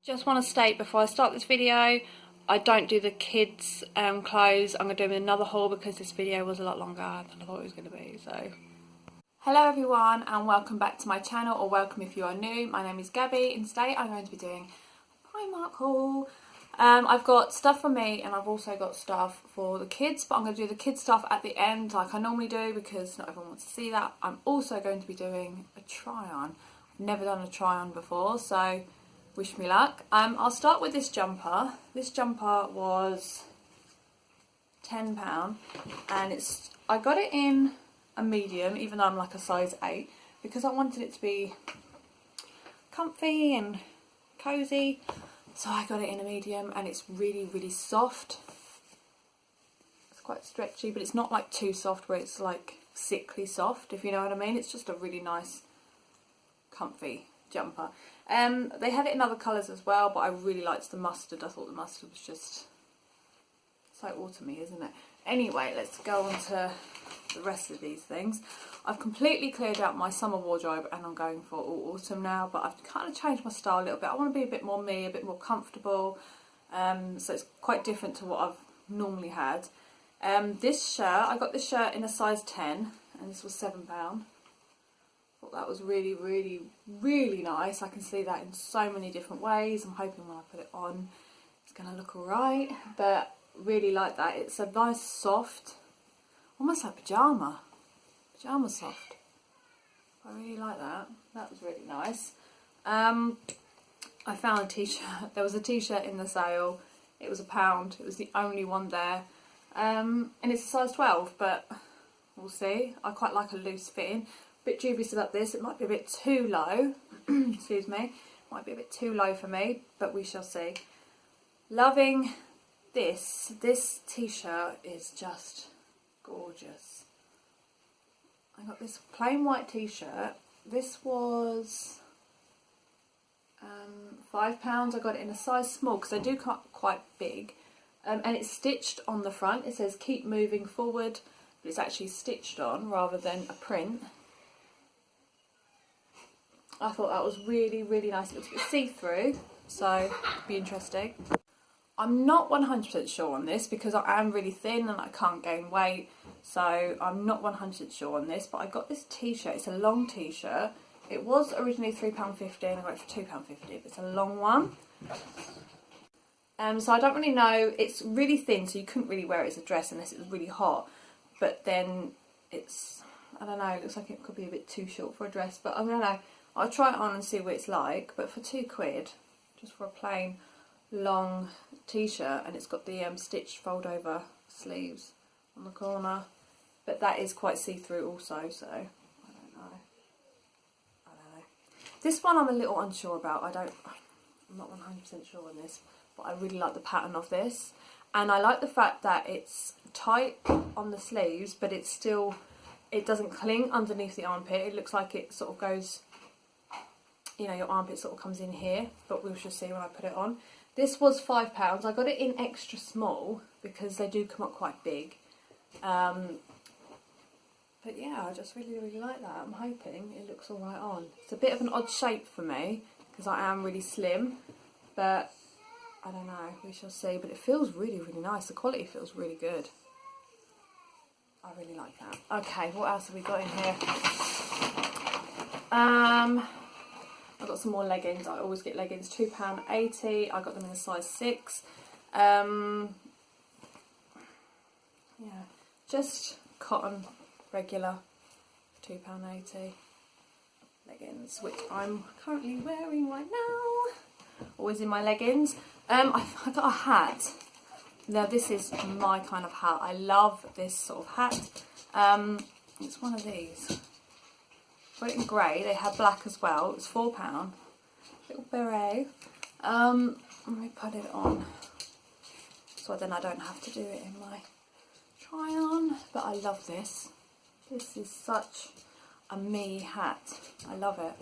Just want to state before I start this video, I don't do the kids clothes. I'm going to do another haul because this video was a lot longer than I thought it was going to be. So, hello everyone and welcome back to my channel, or welcome if you are new. My name is Gabby and today I'm going to be doing a Primark haul. I've got stuff for me and I've also got stuff for the kids, but I'm going to do the kids stuff at the end like I normally do because not everyone wants to see that. I'm also going to be doing a try on. I've never done a try on before, so wish me luck. I'll start with this jumper. This jumper was £10 and I got it in a medium, even though I'm like a size 8, because I wanted it to be comfy and cozy. So I got it in a medium and it's really, really soft. It's quite stretchy, but it's not like too soft where it's like sickly soft, if you know what I mean. It's just a really nice, comfy jumper. They had it in other colours as well, but I really liked the mustard. I thought the mustard was just so autumny, isn't it? Anyway, let's go on to the rest of these things. I've completely cleared out my summer wardrobe and I'm going for all autumn now, but I've kind of changed my style a little bit. I want to be a bit more me, a bit more comfortable, so it's quite different to what I've normally had. This shirt, I got this shirt in a size 10 and this was £7. Thought that was really, really, really nice. I can see that in so many different ways. I'm hoping when I put it on it's going to look alright, but really like that. It's a nice soft, almost like pyjama soft. I really like that. That was really nice. I found a t-shirt. There was a t-shirt in the sale. It was £1. It was the only one there, and it's a size 12, but we'll see. I quite like a loose fitting. Bit dubious about this. It might be a bit too low. Excuse me. Might be a bit too low for me, but we shall see. Loving this. This t-shirt is just gorgeous. I got this plain white t-shirt. This was £5. I got it in a size small because they do cut quite big, and it's stitched on the front. It says keep moving forward, but it's actually stitched on rather than a print. I thought that was really, really nice. It was a bit see-through, so it'd be interesting. I'm not 100% sure on this because I am really thin and I can't gain weight, so I'm not 100% sure on this, but I got this t-shirt. It's a long t-shirt. It was originally £3.50 and I got it for £2.50, but it's a long one. So I don't really know. It's really thin, so you couldn't really wear it as a dress unless it was really hot, but then it's, I don't know, it looks like it could be a bit too short for a dress, but I don't know. I'll try it on and see what it's like, but for £2, just for a plain long t-shirt, and it's got the stitched fold over sleeves on the corner, but that is quite see-through also, so I don't know. This one I'm a little unsure about. I'm not 100% sure on this, but I really like the pattern of this, and I like the fact that it's tight on the sleeves, but it's still, it doesn't cling underneath the armpit. It looks like it sort of goes, you know, your armpit sort of comes in here, but we shall see when I put it on. This was £5. I got it in extra small because they do come up quite big. But yeah, I just really, really like that. I'm hoping it looks alright on. It's a bit of an odd shape for me because I am really slim, but I don't know, we shall see. But it feels really, really nice. The quality feels really good. I really like that. Okay, what else have we got in here? I've got some more leggings. I always get leggings, £2.80. I got them in a size 6. Yeah, just cotton, regular, £2.80 leggings, which I'm currently wearing right now. Always in my leggings. I got a hat. Now this is my kind of hat. I love this sort of hat. It's one of these. Got it in grey. They had black as well. It was £4. Little beret. Let me put it on so then I don't have to do it in my try on. But I love this. This is such a me hat. I love it.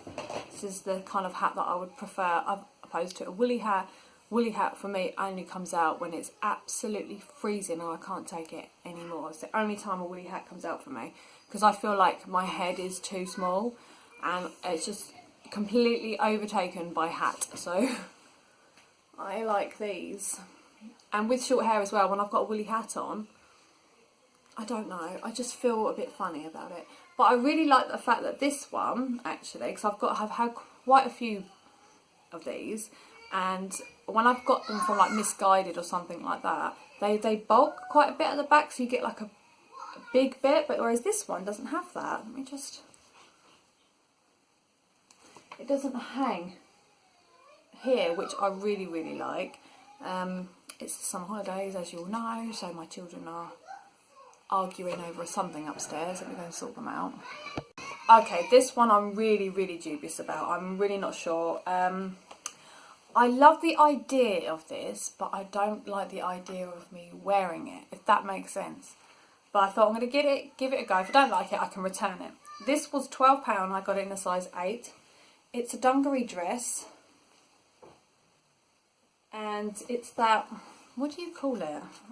This is the kind of hat that I would prefer opposed to a woolly hat. Woolly hat for me only comes out when it's absolutely freezing and I can't take it anymore. It's the only time a woolly hat comes out for me because I feel like my head is too small and it's just completely overtaken by hat. So I like these. And with short hair as well, when I've got a woolly hat on, I don't know, I just feel a bit funny about it. But I really like the fact that this one, actually, because I've had quite a few of these, and when I've got them from like Misguided or something like that, they bulk quite a bit at the back, so you get like a big bit, but whereas this one doesn't have that. Let me just... It doesn't hang here, which I really, really like. It's the summer holidays, as you all know, so my children are arguing over something upstairs. Let me go and sort them out. Okay, this one I'm really, really dubious about. I'm really not sure. I love the idea of this, but I don't like the idea of me wearing it, if that makes sense. But I thought I'm going to give it a go. If I don't like it, I can return it. This was £12. I got it in a size 8. It's a dungaree dress. And it's that, what do you call it?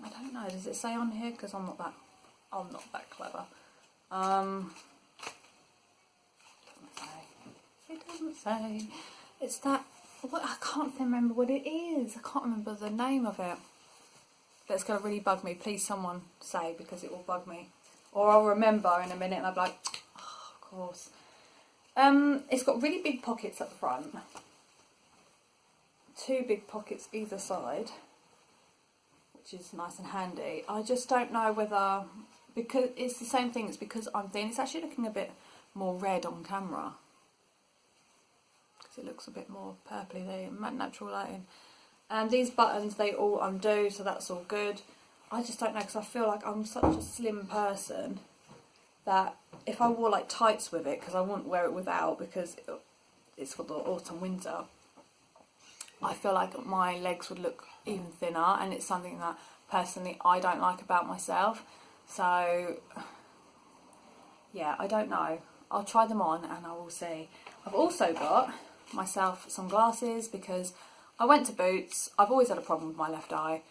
I don't know. Does it say on here? Because I'm not that clever. It doesn't say. It's that, what, I can't remember what it is. I can't remember the name of it. But it's going to really bug me. Please someone say, because it will bug me. Or I'll remember in a minute and I'll be like, oh, of course. It's got really big pockets at the front. 2 big pockets either side, which is nice and handy. I just don't know whether, because it's the same thing, it's because I'm thin. It's actually looking a bit more red on camera. Because it looks a bit more purpley there, natural lighting. And these buttons, they all undo, so that's all good. I just don't know, because I feel like I'm such a slim person that if I wore like tights with it, because I wouldn't wear it without, because it's for the autumn winter, I feel like my legs would look even thinner, and it's something that personally I don't like about myself. So yeah, I don't know. I'll try them on and I will see. I've also got myself some glasses because I went to Boots. I've always had a problem with my left eye.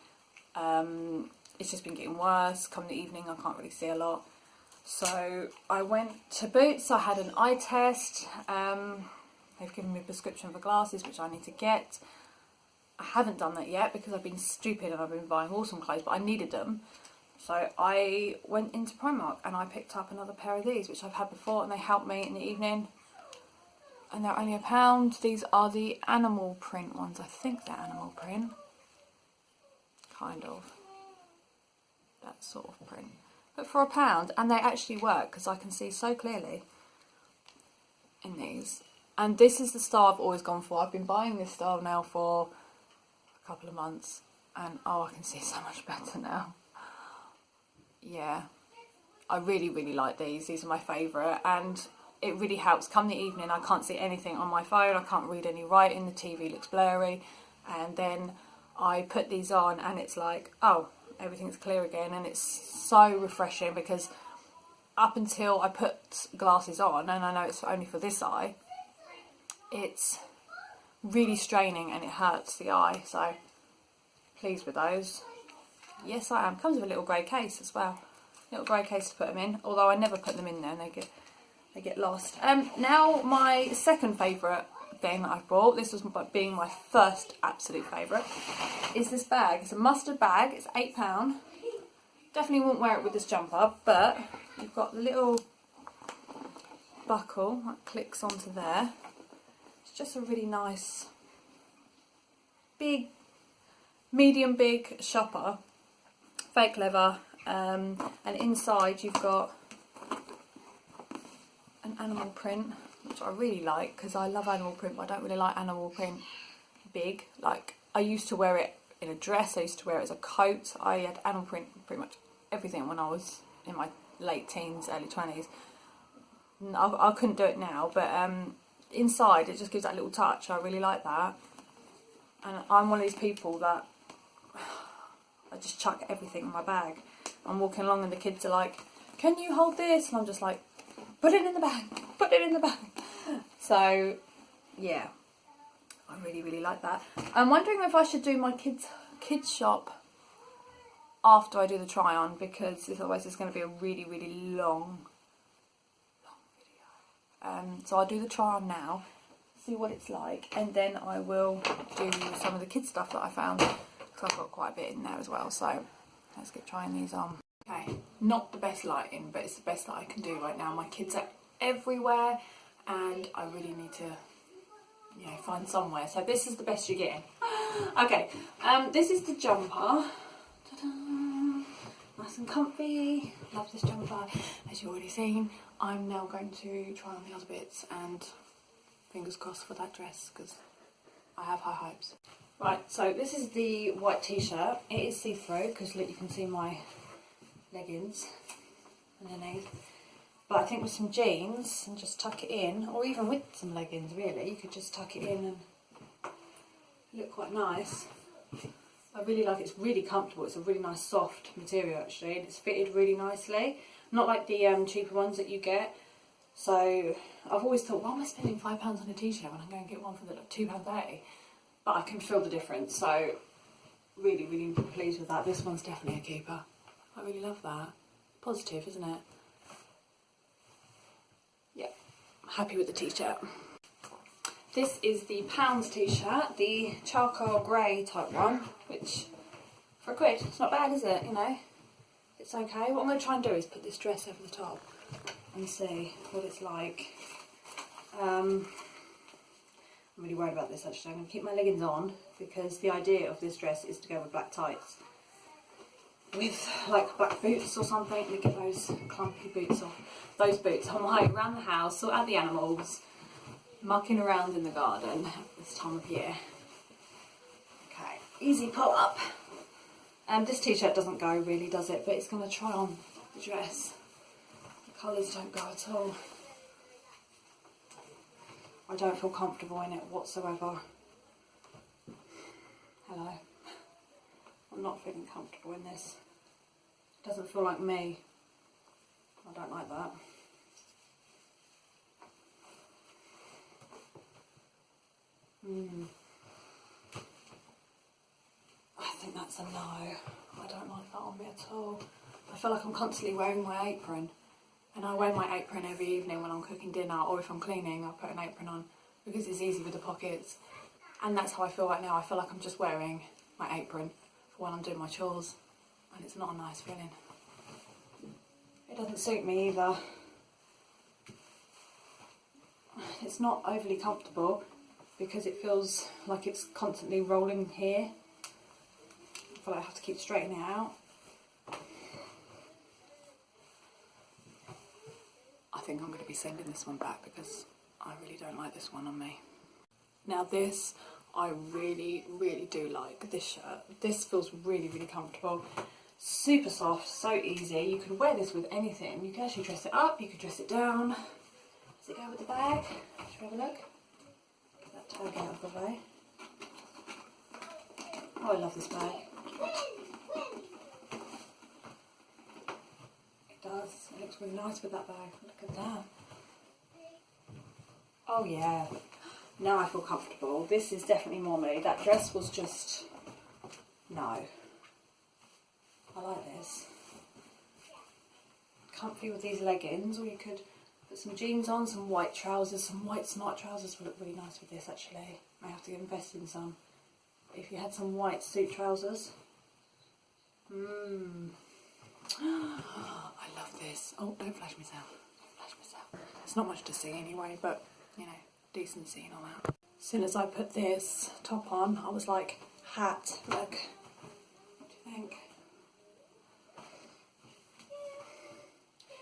It's just been getting worse. Come the evening, I can't really see a lot. So I went to Boots. I had an eye test. They've given me a prescription for glasses, which I need to get. I haven't done that yet because I've been stupid and I've been buying awesome clothes, but I needed them. So I went into Primark and I picked up another pair of these, which I've had before, and they helped me in the evening. And they're only £1. These are the animal print ones. I think they're animal print. Kind of. That sort of print. But for £1, and they actually work because I can see so clearly in these. And this is the style I've always gone for. I've been buying this style now for a couple of months, and oh, I can see so much better now. Yeah, I really, really like these. These are my favourite, and it really helps. Come the evening, I can't see anything on my phone. I can't read any writing. The TV looks blurry, and then I put these on, and it's like, oh, everything's clear again, and it's so refreshing because up until I put glasses on, and I know it's only for this eye, it's really straining and it hurts the eye. So pleased with those. Yes, I am. Comes with a little grey case as well. Little grey case to put them in. Although I never put them in there and they get lost. Now my second favourite thing that I bought, this was being my first absolute favourite, is this bag. It's a mustard bag. It's £8. Definitely wouldn't wear it with this jumper, but you've got the little buckle that clicks onto there. It's just a really nice, big, medium big shopper, fake leather, and inside you've got an animal print, which I really like because I love animal print, but I don't really like animal print big. Like, I used to wear it in a dress, I used to wear it as a coat. I had animal print pretty much everything when I was in my late teens, early 20s. I couldn't do it now, but inside it just gives that little touch. I really like that. And I'm one of these people that I just chuck everything in my bag. I'm walking along and the kids are like, can you hold this? And I'm just like, put it in the bag, put it in the bag. So yeah, I really, really like that. I'm wondering if I should do my kids shop after I do the try on, because otherwise it's going to be a really, really long video. So I'll do the try on now, see what it's like, and then I will do some of the kids stuff that I found, because I've got quite a bit in there as well. So let's get trying these on. Okay, not the best lighting, but it's the best that I can do right now. My kids are everywhere and I really need to, you know, find somewhere. So this is the best you're getting. Okay, this is the jumper. Ta-da! Nice and comfy. Love this jumper. As you've already seen, I'm now going to try on the other bits and fingers crossed for that dress, because I have high hopes. Right, so this is the white t-shirt. It is see-through because look, you can see my leggings underneath. But I think with some jeans and just tuck it in, or even with some leggings really, you could just tuck it in and look quite nice. I really like it. It's really comfortable. It's a really nice soft material actually, and it's fitted really nicely. Not like the cheaper ones that you get. So I've always thought, why am I spending £5 on a t-shirt when I'm going to get one for the £2.80? But I can feel the difference. So really, really pleased with that. This one's definitely a keeper. I really love that. Positive, isn't it? Yeah, happy with the t-shirt. This is the Pounds t-shirt, the charcoal grey type one, which for £1, it's not bad, is it? You know, it's okay. What I'm going to try and do is put this dress over the top and see what it's like. I'm really worried about this actually. I'm going to keep my leggings on because the idea of this dress is to go with black tights with like black boots or something. We get those clumpy boots off. Those boots I'm like around the house, sort out the animals, mucking around in the garden at this time of year. Okay, easy pull up. This t-shirt doesn't go really, does it? But it's going to try on the dress. The colours don't go at all. I don't feel comfortable in it whatsoever. Hello. I'm not feeling comfortable in this. It doesn't feel like me. I don't like that. I think that's a no. I don't like that on me at all. I feel like I'm constantly wearing my apron. And I wear my apron every evening when I'm cooking dinner, or if I'm cleaning, I put an apron on because it's easy with the pockets. And that's how I feel right now. I feel like I'm just wearing my apron for when I'm doing my chores, and it's not a nice feeling. It doesn't suit me either. It's not overly comfortable because it feels like it's constantly rolling here. I feel like I have to keep straightening it out. I think I'm going to be sending this one back because I really don't like this one on me. Now this, I really, really do like this shirt. This feels really, really comfortable. Super soft, so easy. You can wear this with anything. You can actually dress it up, you can dress it down. Does it go with the bag? Should we have a look? Get that tag out of the way. Oh, I love this bag. It does. It looks really nice with that bag. Look at that. Oh yeah. Now I feel comfortable. This is definitely more me. That dress was just... no. I like this. Comfy with these leggings, or you could put some jeans on, some white trousers, some white smart trousers would look really nice with this actually. May have to invest in some. If you had some white suit trousers. I love this. Oh, don't flash myself. Don't flash myself. There's not much to see anyway, but you know, decency and all that. As soon as I put this top on, I was like, hat, look. What do you think?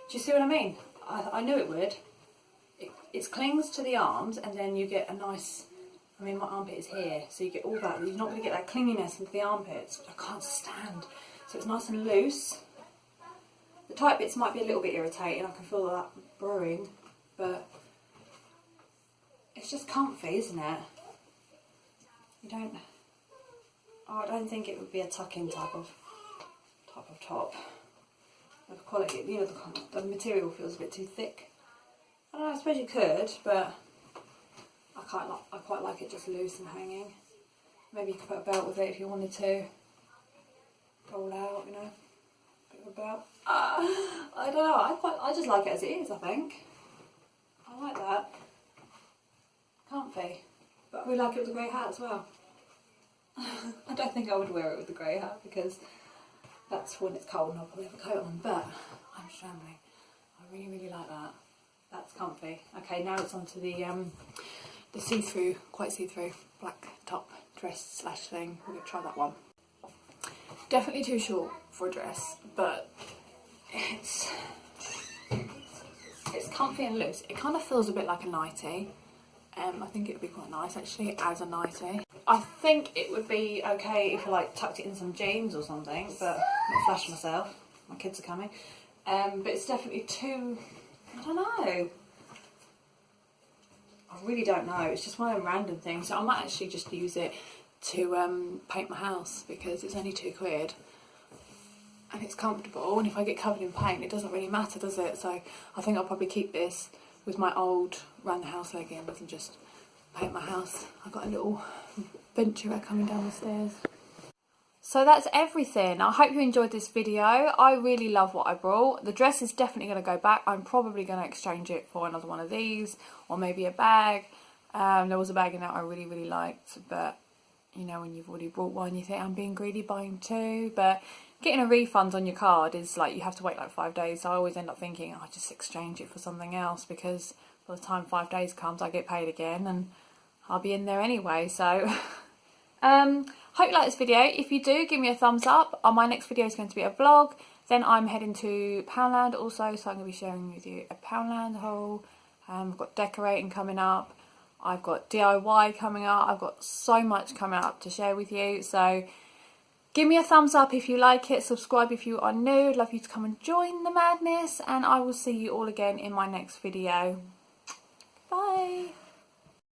Do you see what I mean? I knew it would. It clings to the arms, and then you get a nice... I mean, my armpit is here, so you get all that. You're not going to get that clinginess into the armpits, which I can't stand. So it's nice and loose. The tight bits might be a little bit irritating. I can feel that brewing, but it's just comfy, isn't it? You don't... oh, I don't think it would be a tuck-in type of top. The quality, you know, the material feels a bit too thick. I don't know, I suppose you could, but I quite like it just loose and hanging. Maybe you could put a belt with it if you wanted to. Roll out, you know, bit of a belt. I don't know, I just like it as it is, I think. I like that. comfy. But I really like it with the grey hat as well. I don't think I would wear it with the grey hat because that's when it's cold and I'll probably have a coat on, but I'm shambling. I really, really like that. That's comfy. Okay, now it's on to the see-through, quite see-through black top dress slash thing. We're going to try that one. Definitely too short for a dress, but it's comfy and loose. It kind of feels a bit like a nightie. I think it would be quite nice actually as a nightie. I think it would be okay if I like tucked it in some jeans or something, but I'm not flash myself. My kids are coming. But it's definitely too, I don't know. I really don't know. It's just one of them random things. So I might actually just use it to paint my house because it's only £2 and it's comfortable. And if I get covered in paint, it doesn't really matter, does it? So I think I'll probably keep this with my old round the house leggings and just paint my house. I've got a little venturer coming down the stairs. So that's everything. I hope you enjoyed this video. I really love what I brought. The dress is definitely going to go back. I'm probably going to exchange it for another one of these or maybe a bag. There was a bag in that I really, really liked, but you know, when you've already bought one, you think I'm being greedy buying two. But getting a refund on your card is like, you have to wait like 5 days. So I always end up thinking, I'll just exchange it for something else because by the time 5 days comes, I get paid again and I'll be in there anyway. So hope you like this video. If you do, give me a thumbs up. My next video is going to be a vlog. Then I'm heading to Poundland also, so I'm going to be sharing with you a Poundland haul. I've got decorating coming up. I've got DIY coming up. I've got so much coming up to share with you. So give me a thumbs up if you like it. Subscribe if you are new. I'd love you to come and join the madness. And I will see you all again in my next video. Bye.